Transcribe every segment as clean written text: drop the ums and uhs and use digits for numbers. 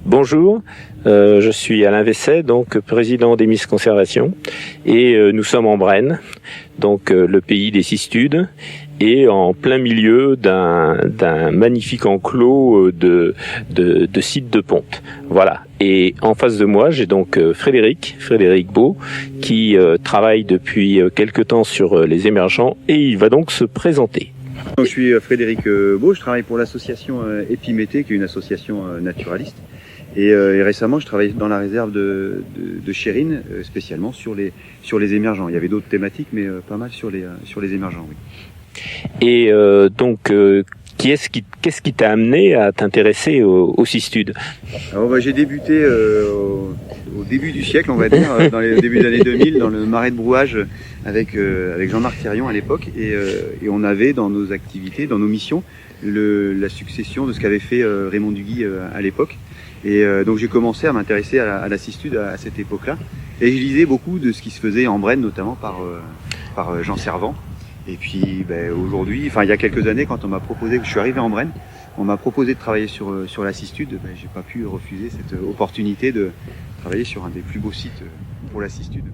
Bonjour, je suis Alain Vesset, donc président d'Emis Conservation, et nous sommes en Brenne, donc le pays des cistudes, et en plein milieu d'un magnifique enclos de sites de ponte. Voilà. Et en face de moi, j'ai donc Frédéric Beau, qui travaille depuis quelque temps sur les émergents, et il va donc se présenter. Donc, je suis Frédéric Beau, je travaille pour l'association Épiméthée, qui est une association naturaliste. Et récemment, je travaille dans la réserve de Chérine, spécialement sur les émergents. Il y avait d'autres thématiques, mais pas mal sur les émergents, oui. Et donc, qu'est-ce qui t'a amené à t'intéresser aux cistudes? Alors, j'ai débuté au début du siècle, on va dire, dans les débuts des années 2000, dans le marais de brouage avec Jean-Marc Thirion à l'époque, et on avait dans nos activités, dans nos missions, la succession de ce qu'avait fait Raymond Duguy à l'époque. Et donc j'ai commencé à m'intéresser à la cistude à cette époque-là, et je lisais beaucoup de ce qui se faisait en Brenne, notamment par Jean Servant. Et puis aujourd'hui, enfin il y a quelques années, quand on m'a proposé, que je suis arrivé en Brenne, on m'a proposé de travailler sur la cistude, j'ai pas pu refuser cette opportunité de travailler sur un des plus beaux sites pour la cistude.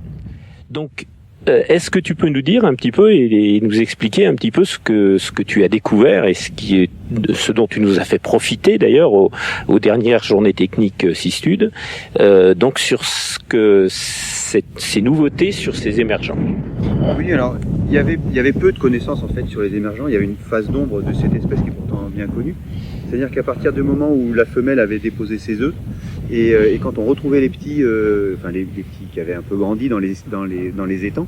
Donc, est-ce que tu peux nous dire un petit peu et nous expliquer un petit peu ce que tu as découvert et ce dont tu nous as fait profiter d'ailleurs aux dernières journées techniques Cistude, donc sur ces nouveautés sur ces émergents. Oui, alors il y avait peu de connaissances en fait sur les émergents. Il y avait une phase d'ombre de cette espèce qui est pourtant bien connue. C'est-à-dire qu'à partir du moment où la femelle avait déposé ses œufs, et quand on retrouvait les petits, les petits qui avaient un peu grandi dans les étangs,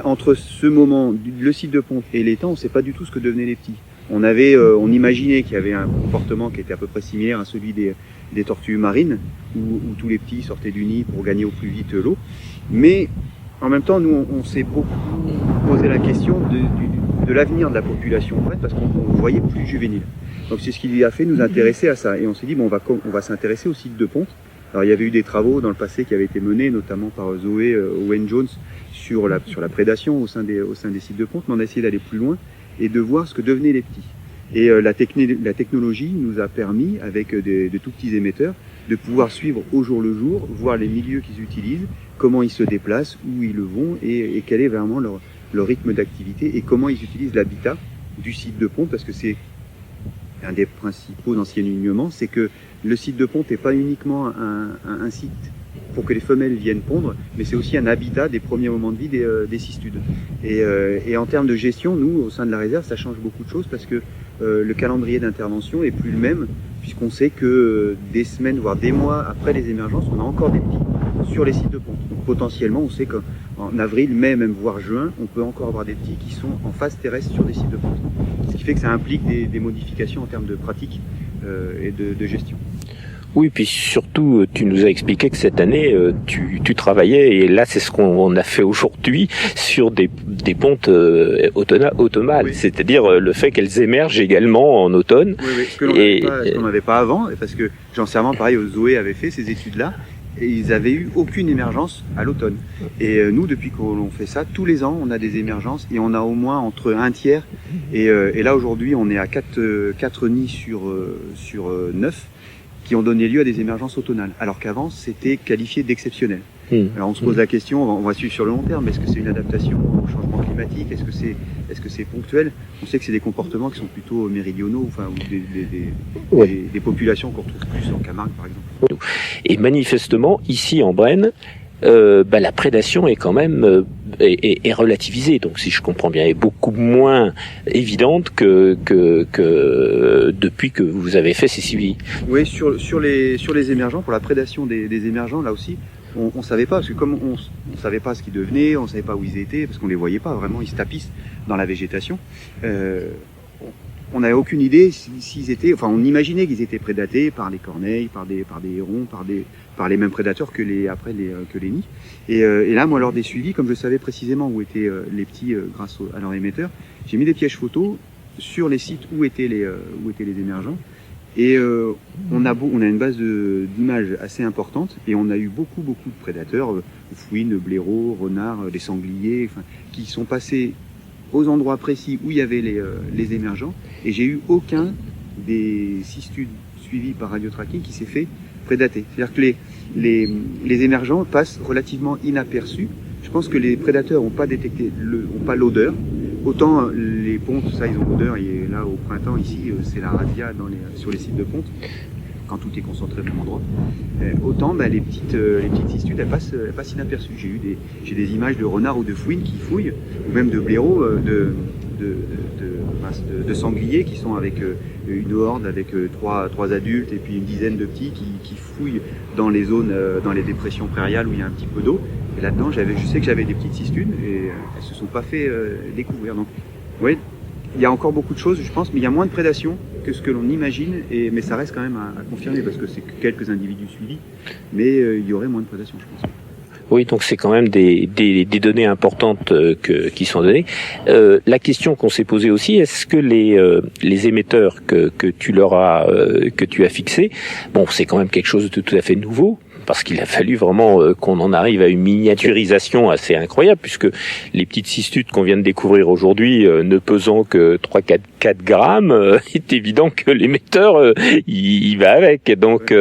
entre ce moment, le site de ponte et l'étang, on ne sait pas du tout ce que devenaient les petits. On imaginait qu'il y avait un comportement qui était à peu près similaire à celui des tortues marines, où tous les petits sortaient du nid pour gagner au plus vite l'eau. Mais en même temps, nous, on s'est beaucoup posé la question de l'avenir de la population, en fait, parce qu'on voyait plus juvénile. Donc c'est ce qui a fait nous intéresser à ça. Et on s'est dit, on va s'intéresser au site de ponte. Alors il y avait eu des travaux dans le passé qui avaient été menés, notamment par Zoé Owen-Jones, sur la prédation au sein des sites de ponte, mais on a essayé d'aller plus loin et de voir ce que devenaient les petits. Et la technologie nous a permis, avec de tout petits émetteurs, de pouvoir suivre au jour le jour, voir les milieux qu'ils utilisent, comment ils se déplacent, où ils le vont, et quel est vraiment leur rythme d'activité, et comment ils utilisent l'habitat du site de ponte, parce que c'est un des principaux enseignements, c'est que le site de ponte n'est pas uniquement un site pour que les femelles viennent pondre, mais c'est aussi un habitat des premiers moments de vie des cistudes. Et en termes de gestion, nous, au sein de la réserve, ça change beaucoup de choses, parce que le calendrier d'intervention est plus le même, puisqu'on sait que des semaines, voire des mois après les émergences, on a encore des petits sur les sites de ponte. Donc potentiellement, on sait qu'en avril, mai, même voire juin, on peut encore avoir des petits qui sont en phase terrestre sur des sites de ponte. Ce qui fait que ça implique des modifications en termes de pratique et de gestion. Oui, puis surtout, tu nous as expliqué que cette année, tu travaillais, et là, c'est ce qu'on a fait aujourd'hui, sur des pontes automnales, oui. C'est-à-dire le fait qu'elles émergent également en automne. Oui, ce qu'on n'avait pas avant, parce que Jean Servant, pareil, Zoé avait fait ces études-là, et ils avaient eu aucune émergence à l'automne. Et nous, depuis qu'on fait ça, tous les ans, on a des émergences, et on a au moins entre un tiers, et là, aujourd'hui, on est à 4 nids sur 9, qui ont donné lieu à des émergences automnales, alors qu'avant c'était qualifié d'exceptionnel. Alors on se pose la question, on va suivre sur le long terme, mais est-ce que c'est une adaptation au changement climatique, est-ce que c'est ponctuel? On sait que c'est des comportements qui sont plutôt méridionaux, ou des populations qu'on retrouve plus en Camargue par exemple. Et manifestement, ici en Brenne, la prédation est quand même est relativisée, donc si je comprends bien, est beaucoup moins évidente que depuis que vous avez fait ces suivis. Oui, sur les émergents, pour la prédation des émergents, là aussi, on savait pas, parce que comme on savait pas ce qu'ils devenaient, on savait pas où ils étaient, parce qu'on les voyait pas vraiment, ils se tapissent dans la végétation. On n'avait aucune idée s'ils étaient, enfin on imaginait qu'ils étaient prédatés par les corneilles, par des hérons, par les mêmes prédateurs que les nids. Et là, moi, lors des suivis, comme je savais précisément où étaient les petits grâce à leur émetteur, j'ai mis des pièges photos sur les sites où étaient les émergents. Et on a une base d'images assez importante, et on a eu beaucoup de prédateurs, fouines, blaireaux, renards, des sangliers, qui sont passés aux endroits précis où il y avait les émergents, et j'ai eu aucun des cistudes suivis par radiotracking qui s'est fait prédatés. C'est-à-dire que les émergents passent relativement inaperçus. Je pense que les prédateurs n'ont pas détecté, ont pas l'odeur. Autant les pontes, ça, ils ont l'odeur. Et là, au printemps, ici, c'est la razzia sur les sites de ponte, quand tout est concentré au même endroit. Autant, les petites cistudes, elles passent inaperçues. J'ai des images de renards ou de fouines qui fouillent, ou même de blaireaux, de sangliers qui sont avec une horde, avec trois adultes et puis une dizaine de petits qui fouillent dans les zones, dans les dépressions prairiales où il y a un petit peu d'eau. Et là-dedans, je sais que j'avais des petites cistudes et elles se sont pas fait découvrir. Donc, oui, il y a encore beaucoup de choses, je pense, mais il y a moins de prédation que ce que l'on imagine, mais ça reste quand même à confirmer parce que c'est que quelques individus suivis, mais il y aurait moins de prédation, je pense. Oui, donc c'est quand même des données importantes qui sont données. La question qu'on s'est posée aussi, est-ce que les émetteurs que tu as fixés, bon, c'est quand même quelque chose de tout à fait nouveau, parce qu'il a fallu vraiment qu'on en arrive à une miniaturisation assez incroyable, puisque les petites cistudes qu'on vient de découvrir aujourd'hui, ne pesant que 3-4 grammes, c'est évident que l'émetteur, il va avec. Donc,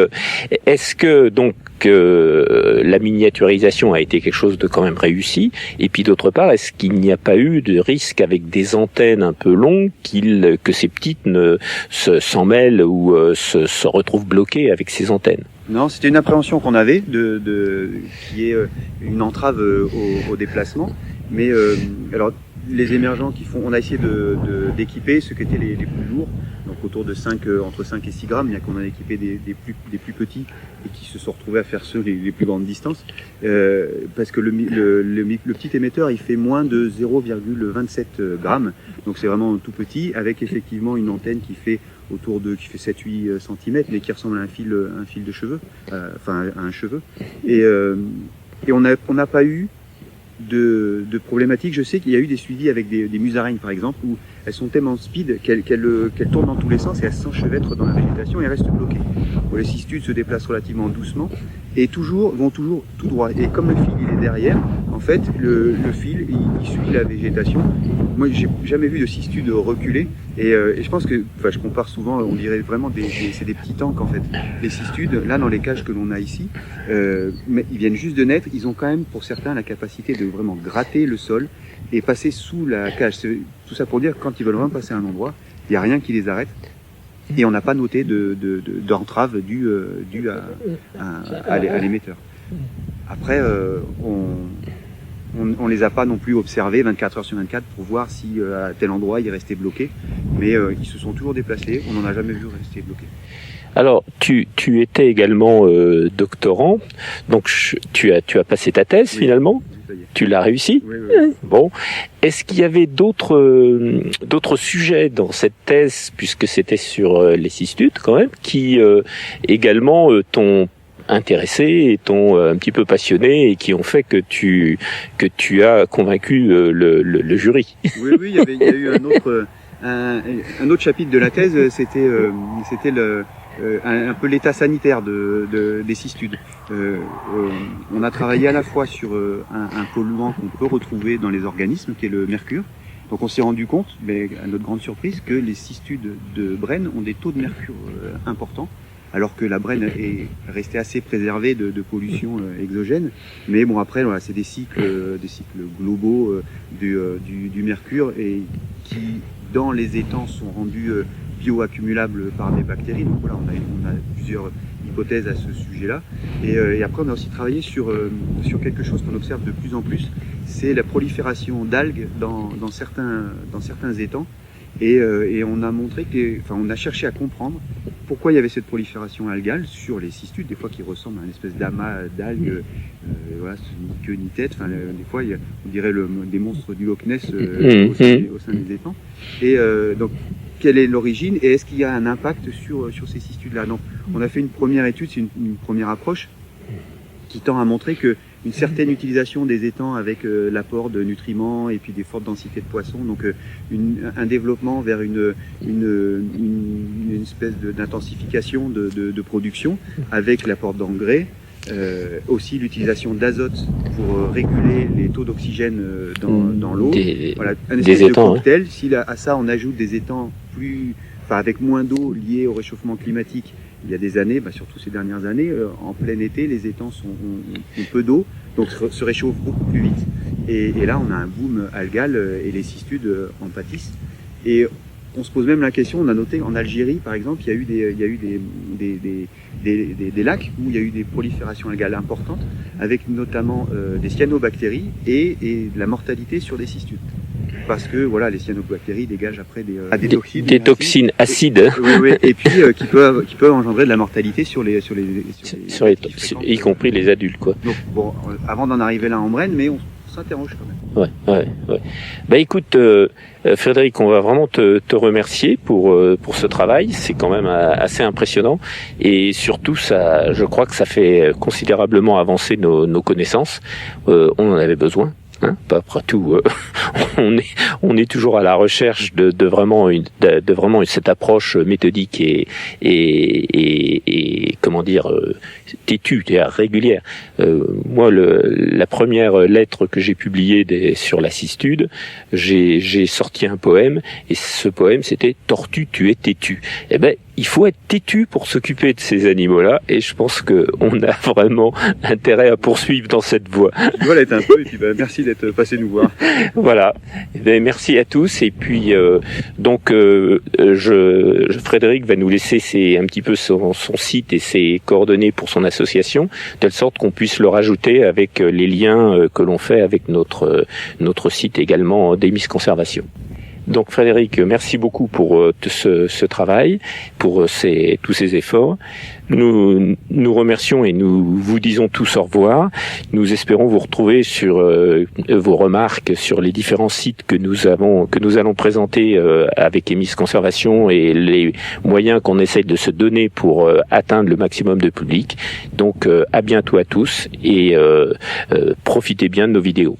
est-ce que la miniaturisation a été quelque chose de quand même réussi? Et puis d'autre part, est-ce qu'il n'y a pas eu de risque avec des antennes un peu longues que ces petites ne s'en mêlent ou se retrouvent bloquées avec ces antennes? Non, c'était une appréhension qu'on avait qui est une entrave au déplacement. Mais alors les émergents on a essayé d'équiper ceux qui étaient les plus lourds, donc autour de entre 5 et 6 grammes, bien qu'on a équipé des plus petits et qui se sont retrouvés à faire ceux les plus grandes distances, parce que le petit émetteur il fait moins de 0,27 grammes, donc c'est vraiment tout petit, avec effectivement une antenne qui fait 7-8 cm, mais qui ressemble à un fil de cheveux, enfin à un cheveu. Et on n'a pas eu de problématiques. Je sais qu'il y a eu des suivis avec des musaraignes par exemple, où elles sont tellement speed qu'elles tournent dans tous les sens et elles s'enchevêtrent dans la végétation et restent bloquées. Les cistudes se déplacent relativement doucement et vont toujours tout droit. Et comme le fil il est derrière, en fait le fil il suit la végétation. Moi j'ai jamais vu de cistude reculer et je pense que, je compare souvent, on dirait vraiment c'est des petits tanks en fait. Les cistudes, là dans les cages que l'on a ici, mais ils viennent juste de naître, ils ont quand même pour certains la capacité de vraiment gratter le sol et passer sous la cage. Tout ça pour dire que quand ils veulent vraiment passer à un endroit, il n'y a rien qui les arrête. Et on n'a pas noté d'entrave due à l'émetteur. Après, on les a pas non plus observés 24 heures sur 24 pour voir si à tel endroit il restait bloqué. Mais ils se sont toujours déplacés, on n'en a jamais vu rester bloqué. Alors, tu étais également doctorant, donc tu as passé ta thèse finalement. Tu l'as réussi? Oui. Bon. Est-ce qu'il y avait d'autres sujets dans cette thèse, puisque c'était sur les cistudes quand même, qui également t'ont intéressé et t'ont un petit peu passionné et qui ont fait que tu as convaincu le jury? Oui, il y a eu un autre chapitre de la thèse, c'était un peu l'état sanitaire des cistudes. On a travaillé à la fois sur un polluant qu'on peut retrouver dans les organismes, qui est le mercure. Donc on s'est rendu compte, mais à notre grande surprise, que les cistudes de Brenne ont des taux de mercure importants, alors que la Brenne est restée assez préservée de pollution exogène. Mais bon, après, voilà, c'est des cycles globaux du mercure et qui, dans les étangs, sont rendus bioaccumulables par des bactéries. Donc voilà, on a plusieurs hypothèses à ce sujet-là. Et après, on a aussi travaillé sur quelque chose qu'on observe de plus en plus, c'est la prolifération d'algues dans certains étangs. Et on a montré on a cherché à comprendre pourquoi il y avait cette prolifération algale sur les cistudes, des fois qui ressemblent à une espèce d'amas d'algues, ni queue ni tête. Enfin, des fois, on dirait des monstres du Loch Ness au sein des étangs. Et donc, quelle est l'origine et est-ce qu'il y a un impact sur ces cistudes-là? Donc, on a fait une première étude, c'est une première approche qui tend à montrer que une certaine utilisation des étangs avec l'apport de nutriments et puis des fortes densités de poissons, donc un développement vers une espèce d'intensification de production avec l'apport d'engrais, aussi l'utilisation d'azote pour réguler les taux d'oxygène dans l'eau. Voilà, un espèce de cocktail. Si à ça on ajoute des étangs avec moins d'eau liée au réchauffement climatique, il y a des années, surtout ces dernières années, en plein été, les étangs ont peu d'eau, donc se réchauffent beaucoup plus vite. Et là, on a un boom algal et les cistudes en pâtissent. Et on se pose même la question, on a noté en Algérie, par exemple, il y a eu des lacs où il y a eu des proliférations algales importantes, avec notamment des cyanobactéries et de la mortalité sur des cistudes. Parce que voilà, les cyanobactéries dégagent après des toxines acides. Oui, et puis qui peuvent engendrer de la mortalité y compris les adultes, quoi. Donc bon, avant d'en arriver là en Brenne, mais on s'interroge quand même. Ouais. Bah écoute, Frédéric, on va vraiment te remercier pour ce travail. C'est quand même assez impressionnant et surtout ça, je crois que ça fait considérablement avancer nos connaissances. On en avait besoin. Après tout, on est toujours à la recherche de vraiment cette approche méthodique et comment dire têtue, régulière. Moi, la première lettre que j'ai publiée sur la cistude, j'ai sorti un poème et ce poème c'était "Tortue, tu es têtu". Eh ben, il faut être têtu pour s'occuper de ces animaux-là et je pense que on a vraiment intérêt à poursuivre dans cette voie. Tu dois l'être un peu et puis merci d'être passé nous voir. Voilà. Merci à tous et puis Frédéric va nous laisser un petit peu son site et ses coordonnées pour son association, de telle sorte qu'on puisse le rajouter avec les liens que l'on fait avec notre site également d'Emis Conservation. Donc Frédéric, merci beaucoup pour ce travail, pour tous ces efforts. Nous remercions et nous vous disons tous au revoir. Nous espérons vous retrouver sur vos remarques sur les différents sites que nous allons présenter avec Emis Conservation et les moyens qu'on essaye de se donner pour atteindre le maximum de public. Donc à bientôt à tous et profitez bien de nos vidéos.